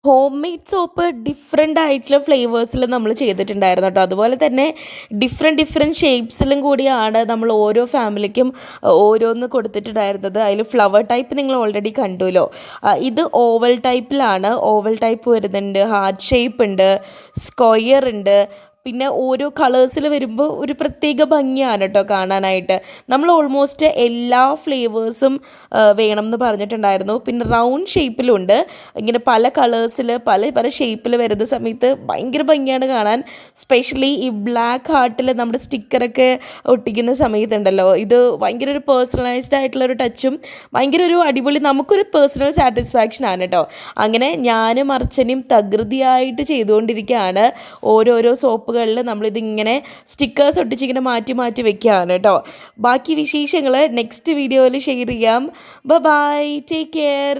Home made soap different ആയിട്ടുള്ള ഫ്ലേവേഴ്സിൽ നമ്മൾ ചെയ്തിട്ടുണ്ടായിരുന്നു കേട്ടോ. അതുപോലെ തന്നെ ഡിഫറെൻറ്റ് ഷേപ്സിലും കൂടിയാണ് നമ്മൾ ഓരോ ഫാമിലിക്കും ഓരോന്ന് കൊടുത്തിട്ടുണ്ടായിരുന്നത്. അതിൽ ഫ്ലവർ ടൈപ്പ് നിങ്ങൾ ഓൾറെഡി കണ്ടുല്ലോ. ഇത് ഓവൽ ടൈപ്പിലാണ്. ഓവൽ ടൈപ്പ് വരുന്നുണ്ട്, ഹാർട്ട് ഷേപ്പ് ഉണ്ട്, സ്ക്വയർ ഉണ്ട്. പിന്നെ ഓരോ കളേഴ്സിൽ വരുമ്പോൾ ഒരു പ്രത്യേക ഭംഗിയാണ് കേട്ടോ കാണാനായിട്ട്. നമ്മൾ ഓൾമോസ്റ്റ് എല്ലാ ഫ്ലേവേഴ്സും വേണം എന്ന് പറഞ്ഞിട്ടുണ്ടായിരുന്നു. പിന്നെ റൗണ്ട് ഷേപ്പിലുണ്ട്. ഇങ്ങനെ പല കളേഴ്സിൽ പല പല ഷേപ്പിൽ വരുന്ന സമയത്ത് ഭയങ്കര ഭംഗിയാണ് കാണാൻ. സ്പെഷ്യലി ഈ ബ്ലാക്ക് ഹാർട്ടിൽ നമ്മുടെ സ്റ്റിക്കറൊക്കെ ഒട്ടിക്കുന്ന സമയത്തുണ്ടല്ലോ, ഇത് ഭയങ്കര ഒരു പേഴ്സണലൈസ്ഡ് ആയിട്ടുള്ള ഒരു ടച്ചും ഭയങ്കര ഒരു അടിപൊളി നമുക്കൊരു പേഴ്സണൽ സാറ്റിസ്ഫാക്ഷൻ ആണ് കേട്ടോ. അങ്ങനെ ഞാനും അർച്ചനയും തകൃതിയായിട്ട് ചെയ്തുകൊണ്ടിരിക്കുകയാണ്. ഓരോരോ സോപ്പുകളിൽ നമ്മളിതിങ്ങനെ സ്റ്റിക്കേഴ്സ് ഒട്ടിച്ചിങ്ങനെ മാറ്റി മാറ്റി വെക്കുകയാണ് കേട്ടോ. ബാക്കി വിശേഷങ്ങൾ നെക്സ്റ്റ് വീഡിയോയിൽ ഷെയർ ചെയ്യാം. Bye, take care.